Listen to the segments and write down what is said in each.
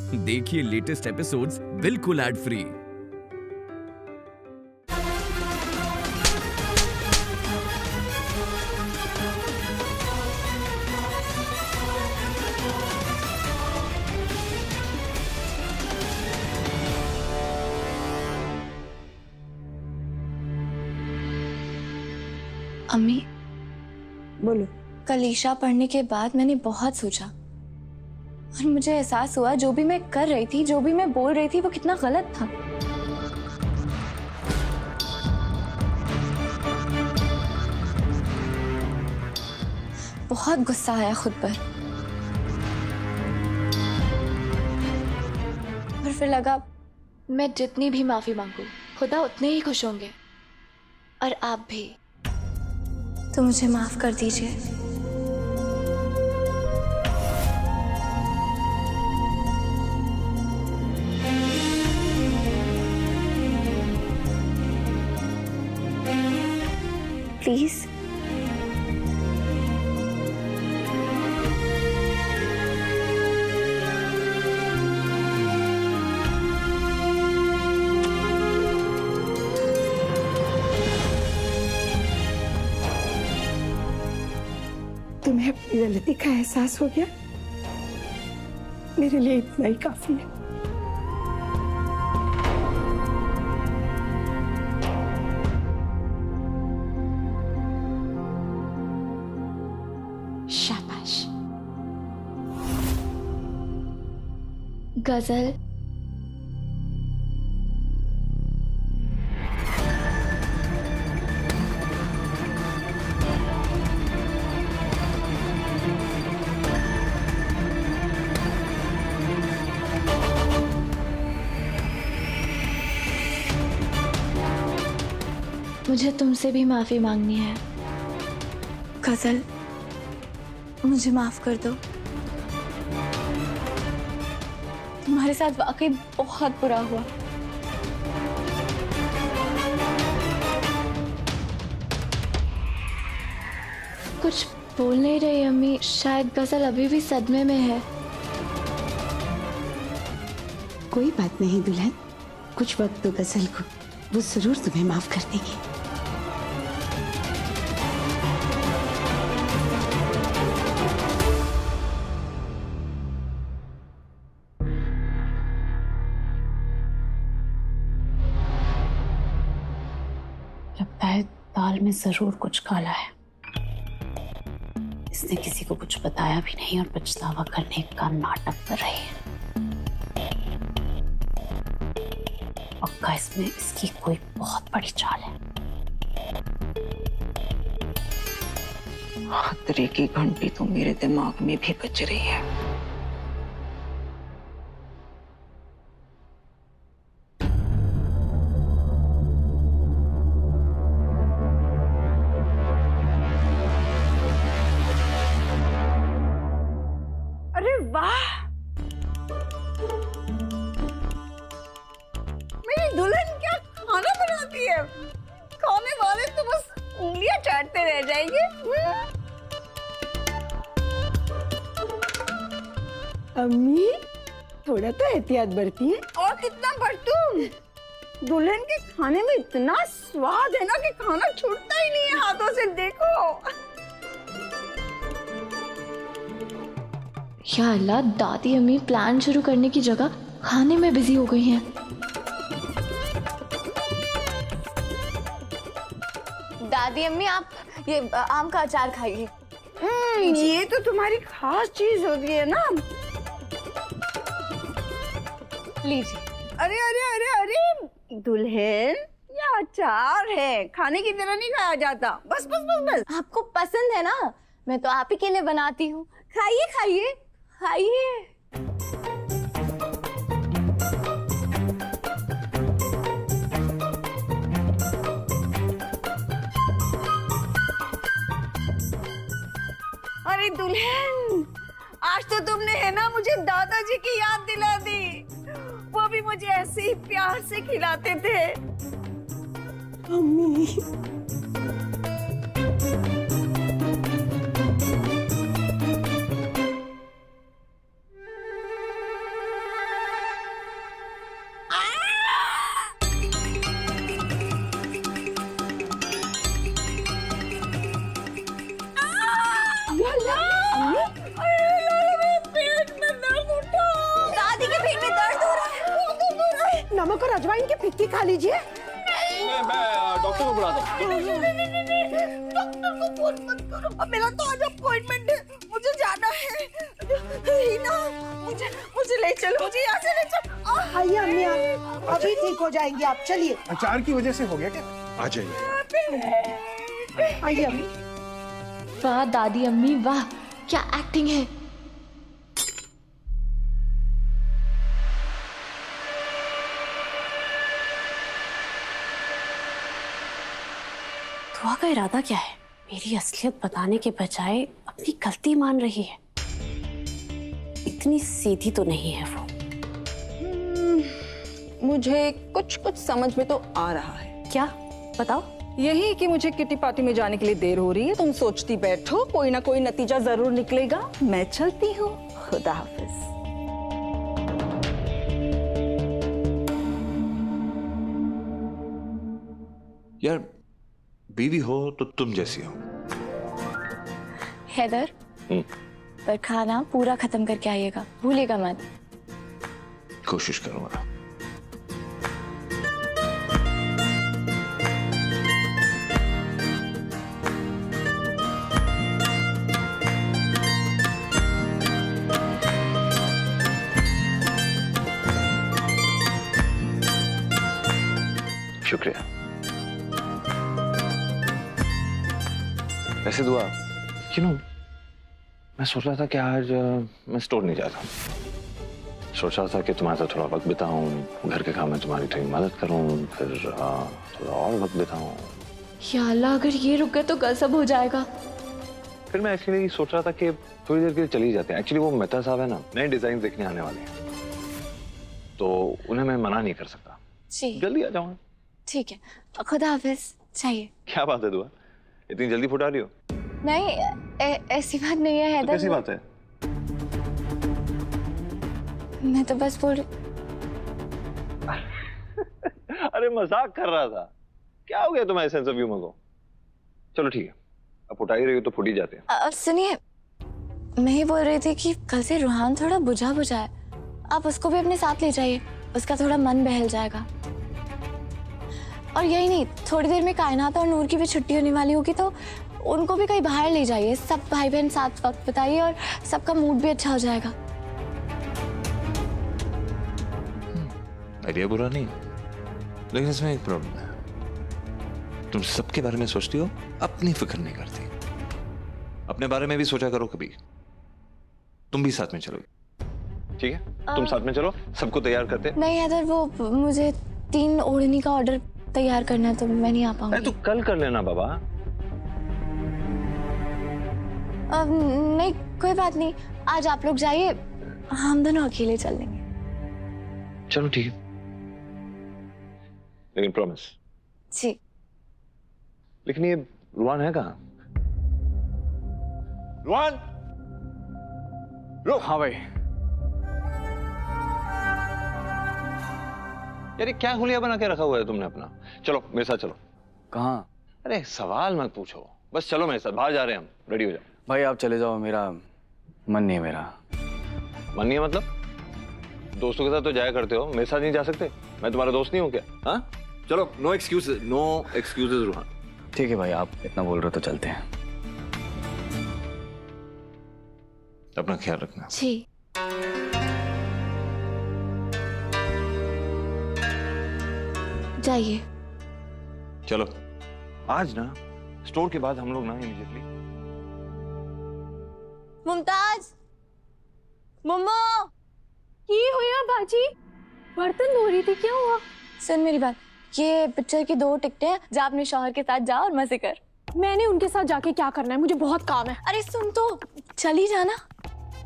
देखिए latest episodes बिल्कुल ad free. अम्मी, बोलो। कल ईशा पढ़ने के बाद मैंने बहुत सोचा और मुझे एहसास हुआ जो भी मैं कर रही थी, जो भी मैं बोल रही थी, वो कितना गलत था। बहुत गुस्सा आया खुद पर और फिर लगा मैं जितनी भी माफी मांगू खुदा उतने ही खुश होंगे, और आप भी। तो मुझे माफ कर दीजिए। प्लीज। तुम्हें अपनी गलती का एहसास हो गया, मेरे लिए इतना ही काफी है। शाबाश। गजल। मुझे तुमसे भी माफी मांगनी है। गजल, मुझे माफ कर दो। तुम्हारे साथ वाकई बहुत बुरा हुआ। कुछ बोल नहीं रही अम्मी, शायद गजल अभी भी सदमे में है। कोई बात नहीं दुल्हन, कुछ वक्त तो गजल को, वो जरूर तुम्हें माफ कर देगी। लगता है दाल में जरूर कुछ काला है। इसने किसी को कुछ बताया भी नहीं और पछतावा करने का नाटक कर रही है। पक्का इसमें इसकी कोई बहुत बड़ी चाल है। खतरे की घंटी तो मेरे दिमाग में भी बज रही है। अरे वाह, मेरी दुल्हन क्या खाना बनाती है। खाने वाले तो बस उंगलियां चाटते रह जाएंगे। अम्मी, थोड़ा तो एहतियात बरती है। और कितना बरतूं? दुल्हन के खाने में इतना स्वाद है ना कि खाना छूटता ही नहीं है हाथों से। देखो। या अल्लाह, दादी अम्मी प्लान शुरू करने की जगह खाने में बिजी हो गई हैं। दादी अम्मी, आप ये आम का अचार खाइए। ये तो तुम्हारी खास चीज होती है ना। लीजिए। अरे अरे अरे अरे दुल्हन, ये अचार है, खाने की तरह नहीं खाया जाता। बस बस बस बस। आपको पसंद है ना, मैं तो आप ही के लिए बनाती हूँ। खाइए खाइए खाइए। अरे दुल्हन, आज तो तुमने है ना मुझे दादाजी की याद दिला दी। वो भी मुझे ऐसे ही प्यार से खिलाते थे। अम्मी, नमक और अजवाइन की फिक्की खा लीजिए। मैं डॉक्टर को बुलाता हूँ। डॉक्टर को फोन मत करो, अब मेरा तो आज अपॉइंटमेंट है, मुझे जाना है। हीना, मुझे ले चलो, मुझे यहाँ से ले चलो। आइए अम्मी, आप अभी ठीक हो जाएंगी, आप चलिए। अचार की वजह से हो गया क्या? आ जाइए। आइए अम्मी। वाह दादी अम्मी वाह, क्या एक्टिंग है। दुआ का इरादा क्या है? मेरी असलियत बताने के बजाय अपनी गलती मान रही है। इतनी सीधी तो नहीं है वो। मुझे कुछ कुछ समझ में तो आ रहा है। क्या? बताओ। यही कि मुझे किटी पार्टी में जाने के लिए देर हो रही है, तुम सोचती बैठो कोई ना कोई नतीजा जरूर निकलेगा। मैं चलती हूँ, खुदा हाफिज। यार बीवी हो तो तुम जैसी हो। हैदर, पर खाना पूरा खत्म करके आइएगा, भूलिएगा मत। कोशिश करूंगा। शुक्रिया। वैसे दुआ, मैं सोच रहा था कि आज मैं स्टोर नहीं जाता। सोच रहा था कि तुम्हारे साथ थोड़ा वक्त बिताऊं, घर के काम में तुम्हारी थोड़ी मदद करूं, फिर थोड़ा और वक्त बिताऊं। या अल्लाह, अगर ये रुक गए तो कल सब हो जाएगा। फिर मैं एक्चुअली सोच रहा था कि थोड़ी देर के लिए चली जाते हैं। एक्चुअली वो मेहता साहब है ना, नए डिजाइन देखने आने वाले हैं, तो उन्हें मैं मना नहीं कर सकता। जी जल्दी आ जाऊंगा। ठीक है, खुदा हाफिज। चाहिए। क्या बात है दुआ, इतनी जल्दी फुटा रही हो? नहीं, ऐसी बात नहीं है हैदर। कैसी बात है? मैं तो बस बोल अरे मजाक कर रहा था। क्या हो गया तुम्हारे सेंस ऑफ ह्यूमर को? चलो ठीक है, अब फुटा ही रही हो तो फुट ही जाते हैं। सुनिए, मैं ही बोल रही थी कि कल से रूहान थोड़ा बुझा बुझा है, आप उसको भी अपने साथ ले जाइए, उसका थोड़ा मन बहल जाएगा। और यही नहीं, थोड़ी देर में कायनात और नूर की भी छुट्टी होने वाली होगी, तो उनको भी कहीं बाहर ले जाइए। सब भाई बहन साथ वक्त बिताइए और सबका मूड भी अच्छा हो जाएगा। आइडिया बुरा नहीं, लेकिन इसमें एक प्रॉब्लम है। तुम सबके बारे में सोचती हो, अपनी फिक्र नहीं करती। अपने बारे में भी सोचा करो कभी। तुम भी साथ में चलोगे, ठीक है? तुम साथ में चलो, सबको तैयार करते। नहीं हैदर, वो मुझे 3 ओढ़नी का ऑर्डर तैयार करना है, तो मैं नहीं आ पाऊंगी। तो कल कर लेना बाबा। नहीं, कोई बात नहीं, आज आप लोग जाइए, हम दोनों अकेले चल लेंगे। चलो ठीक है, लेकिन प्रॉमिस। जी। लेकिन ये रुआन है कहाँ? रुआन? हाँ भाई। यार क्या हुलिया बना के रखा हुआ है तुमने अपना? चलो मेरे साथ चलो। कहाँ? अरे सवाल मत पूछो, बस चलो मेरे साथ। बाहर जा रहे हैं हम, रेडी हो जाओ। भाई आप चले जाओ, मेरा मन नहीं है। मेरा मन नहीं है मतलब? दोस्तों के साथ तो जाया करते हो, मेरे साथ नहीं जा सकते? मैं तुम्हारा दोस्त नहीं हूँ क्या? हाँ चलो, no excuses, no excuses Ruhan. ठीक है भाई, आप इतना बोल रहे हो तो चलते हैं। अपना ख्याल रखना। जी। जाइए। चलो, आज ना स्टोर के बाद हम लोग ना इमीडिएटली। मुमताज, मम्मा। ये हुआ बाजी, बर्तन धो रही थी, क्या हुआ? सुन मेरी बात, ये पिक्चर की 2 टिकटें हैं, जा अपने शौहर के साथ जा और मजे कर। मैंने उनके साथ जाके क्या करना है? मुझे बहुत काम है। अरे सुन तो, चली जाना,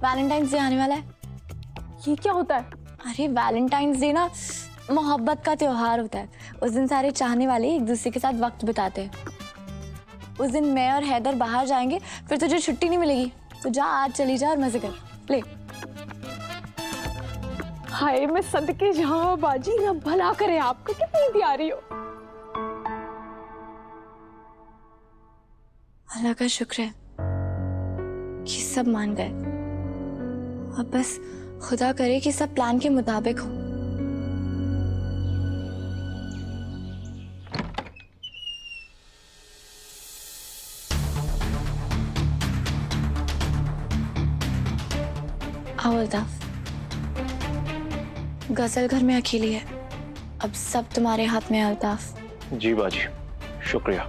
वैलेंटाइंस डे आने वाला है। ये क्या होता है? अरे वैलेंटाइंस डे ना मोहब्बत का त्योहार होता है। उस दिन सारे चाहने वाले एक दूसरे के साथ वक्त बिताते हैं। उस दिन मैं और हैदर बाहर जाएंगे, फिर तुझे छुट्टी नहीं मिलेगी, तो जा आज चली जा और मजे कर। ले। हाय मैं सदके जाऊं बाजी, ना भला करे आपका, कितनी प्यारी हो। अल्लाह का शुक्र है कि सब मान गए। अब बस खुदा करे कि सब प्लान के मुताबिक हो। अल्ताफ। गजल घर में अकेली है, अब सब तुम्हारे हाथ में है अल्ताफ। जी बाजी, शुक्रिया।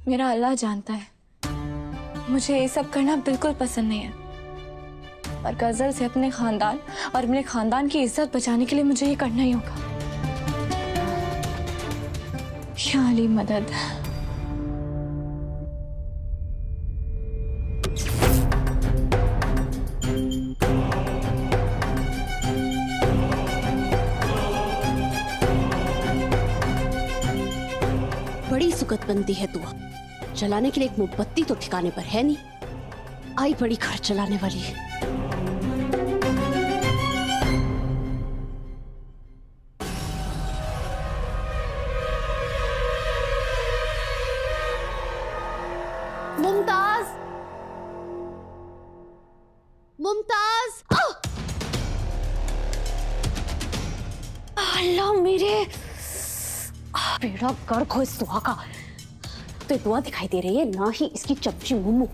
मेरा अल्लाह जानता है मुझे ये सब करना बिल्कुल पसंद नहीं है, पर गजल से अपने खानदान और अपने खानदान की इज्जत बचाने के लिए मुझे ये करना ही होगा। या अली मदद। बड़ी सुगत बनती है तू, जलाने के लिए एक मोमबत्ती तो ठिकाने पर है नहीं, आई बड़ी घर चलाने वाली। मुमताज, मुमताज, अल्लाह मेरे, बेड़ा गर्क हो इस दुआ का। तो दुआ दिखाई दे रही है, ना ही इसकी चपची मुम्मू।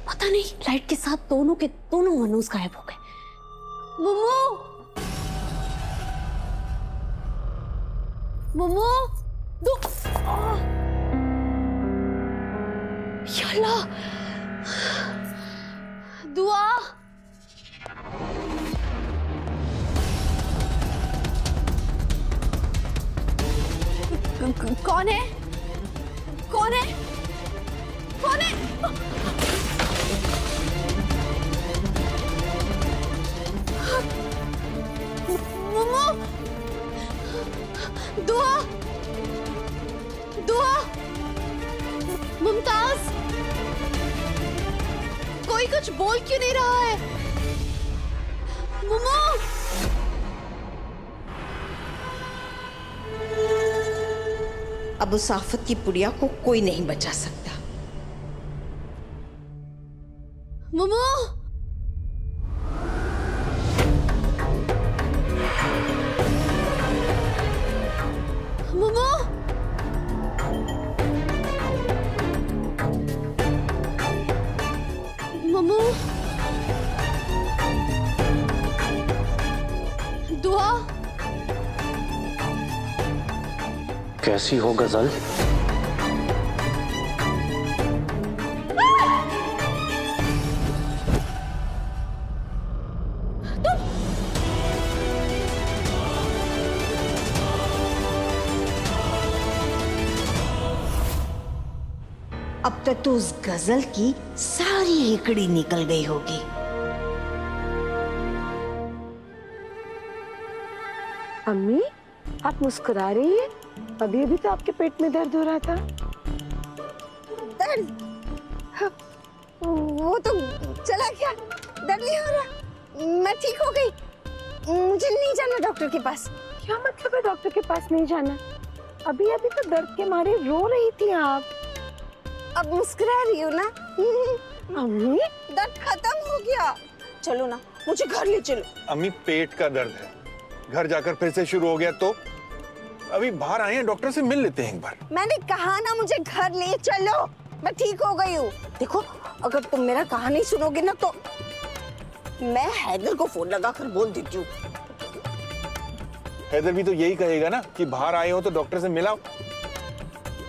पता नहीं लाइट के साथ दोनों के दोनों मनूस गायब हो गए। मुम्मू, मुम्मू, या अल्लाह, दुआ। कौन है? कौन है? कौन है? मम्मू, दुआ, दुआ, मुमताज, कोई कुछ बोल क्यों नहीं रहा है? मम्मू, अब उस आफत की पुड़िया को कोई नहीं बचा सकता। मम्मू, मम्मू, मम्मू, दुआ। कैसी हो गजल? अब तक तो उस गजल की सारी हेकड़ी निकल गई होगी। अम्मी, आप मुस्कुरा रही हैं? अभी अभी तो आपके पेट में दर्द हो रहा था। दर्द? वो तो चला गया, दर्द नहीं हो रहा, मैं ठीक हो गई। मुझे नहीं जाना डॉक्टर के पास। क्या मतलब है डॉक्टर के पास नहीं जाना? अभी अभी तो दर्द के मारे रो रही थी आप। अब मुस्कुरा रही हो ना? अम्मी, दर्द खत्म हो गया। चलो ना, मुझे घर ले चलो। अम्मी, पेट का दर्द है, घर जाकर फिर से शुरू हो गया तो अभी बाहर आए हैं, डॉक्टर से मिल लेते हैं एक बार। मैंने कहा ना मुझे घर ले चलो, मैं ठीक हो गई हूँ। देखो, अगर तुम मेरा कहा नहीं सुनोगे ना तो मैं हैदर को फोन लगाकर बोल देती हूँ। हैदर भी तो यही कहेगा ना कि बाहर आए हो तो डॉक्टर से मिलाओ।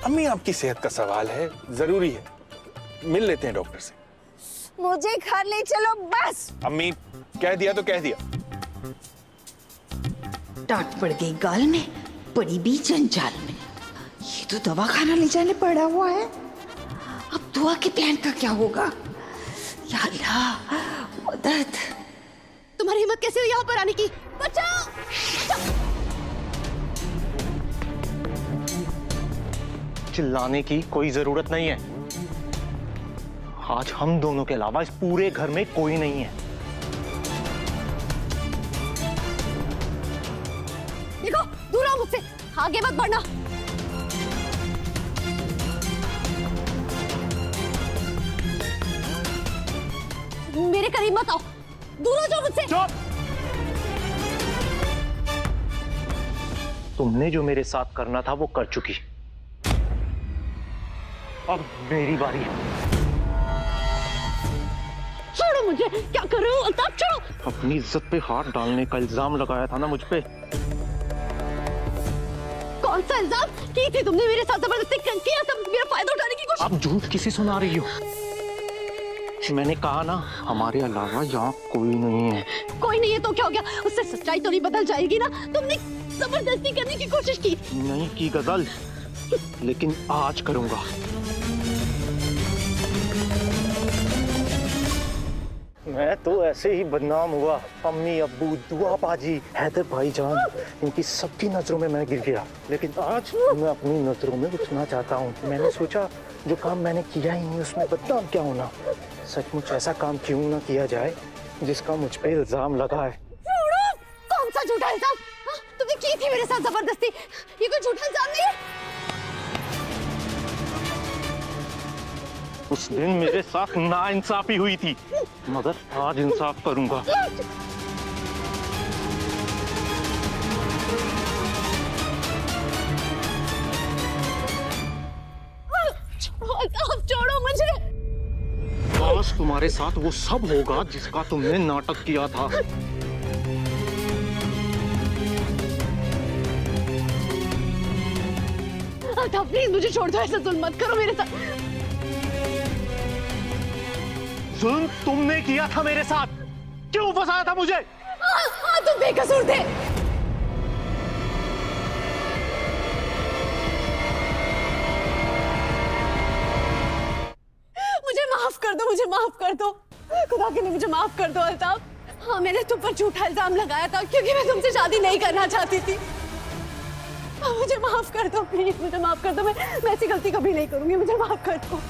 अम्मी, आपकी सेहत का सवाल है, जरूरी है, मिल लेते हैं डॉक्टर से। मुझे घर ले चलो बस। अम्मी, कह दिया तो कह दिया। डांट पड़ गई गाल में, पड़ी भी जंजाल में। ये तो दवाखाना ले जाने पड़ा हुआ है। अब दुआ के प्लान का क्या होगा? या अल्लाह, मदद। तुम्हारी हिम्मत कैसे हुई यहाँ पर आने की? बचाओ! चिल्लाने की कोई जरूरत नहीं है। आज हम दोनों के अलावा इस पूरे घर में कोई नहीं है। देखो, दूर रहो मुझसे, आगे मत बढ़ना। मेरे करीब मत आओ, दूर हो जाओ मुझसे। तुमने जो मेरे साथ करना था वो कर चुकी। अब मेरी बारी है। छोड़ो मुझे, क्या कर रहे हो अल्ताफ, छोड़ो। अपनी इज्जत पे हाथ डालने का इल्जाम लगाया था ना मुझ पे। कौन सा इल्जाम की थी तुमने मेरे साथ? जबरदस्ती किया था, मेरा फायदा उठाने की कोशिश। आप झूठ किसे सुना रही हो? मैंने कहा ना, हमारे अलावा यहाँ कोई नहीं है। कोई नहीं है तो क्या हो गया? उससे सच्चाई तो नहीं बदल जाएगी ना? तुमने जबरदस्ती करने की कोशिश की। नहीं की गजल, लेकिन आज करूंगा। मैं तो ऐसे ही बदनाम हुआ। अम्मी, अब्बू, दुआ बाजी, हैदर भाईजान, इनकी सबकी नजरों में मैं गिर गया। लेकिन आज मैं अपनी नजरों में उठना चाहता हूँ। मैंने सोचा जो काम मैंने किया ही नहीं उसमें बदनाम क्या होना। सचमुच ऐसा काम क्यों ना किया जाए जिसका मुझ पे इल्जाम लगा है। कौन सा झूठा इल्जाम? तुमने की थी मेरे साथ जबरदस्ती, ये कोई झूठा इल्जाम नहीं है। उस दिन मेरे साथ नाइंसाफी हुई थी, मगर आज इंसाफ करूंगा। छोड़ो मुझे। आज तुम्हारे साथ वो सब होगा जिसका तुमने नाटक किया था। प्लीज मुझे छोड़ दो, ऐसा जुल्म मत करो मेरे साथ। जुल्म तुमने किया था मेरे साथ, क्यों फंसाया था मुझे? तुम बेकसूर थे। मुझे माफ कर दो, मुझे माफ कर दो, खुदा के लिए मुझे माफ कर दो अल्ताफ। हाँ, मैंने तुम पर झूठा इल्जाम लगाया था क्योंकि मैं तुमसे शादी नहीं करना चाहती थी। मुझे माफ कर दो प्लीज, मुझे माफ कर दो। मैं ऐसी गलती कभी नहीं करूंगी, मुझे माफ कर दो।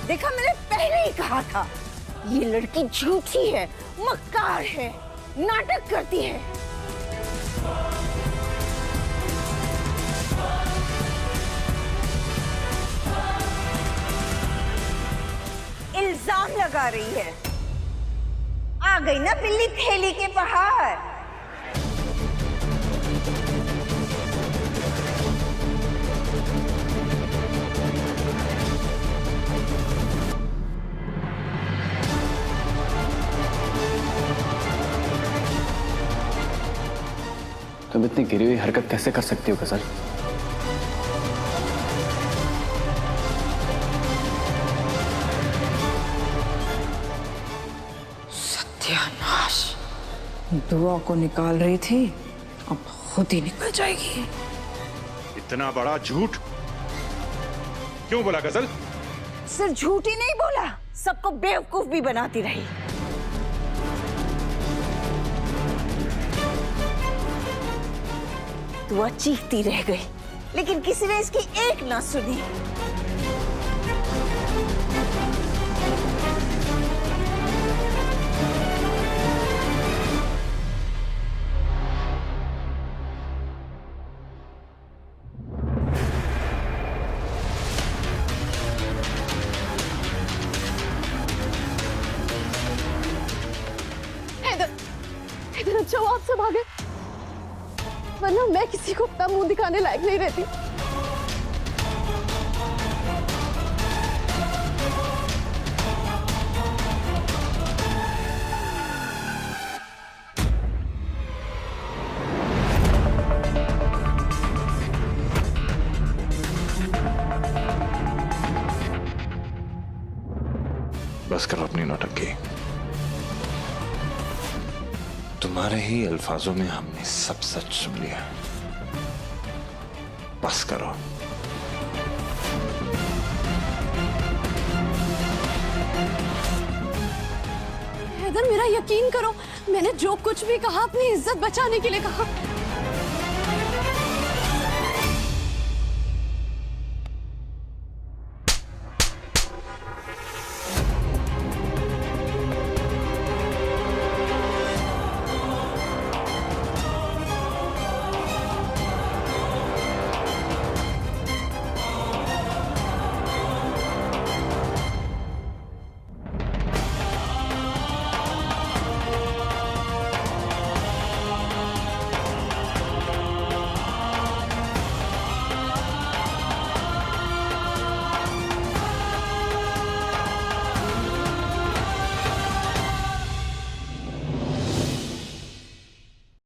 देखा, मैंने पहले ही कहा था ये लड़की झूठी है, मक्कार है, नाटक करती है। इल्जाम लगा रही है। आ गई ना बिल्ली थैली के बाहर। तुम इतनी गिरी हुई हरकत कैसे कर सकती हो गजल? सत्यानाश, दुआ को निकाल रही थी, अब खुद ही निकल जाएगी। इतना बड़ा झूठ क्यों बोला गजल? सिर्फ झूठ ही नहीं बोला, सबको बेवकूफ भी बनाती रही। दुआ चीखती रह गई, लेकिन किसी ने इसकी एक ना सुनी। हैदर, अच्छा वो आप सब आ गए, वरना मैं किसी को अपना मुंह दिखाने लायक नहीं रहती। करो अपनी नौटंकी। तुम्हारे ही अल्फाजों में हमने सब सच सुन लिया। बस करो। हैदर, मेरा यकीन करो, मैंने जो कुछ भी कहा अपनी इज्जत बचाने के लिए कहा।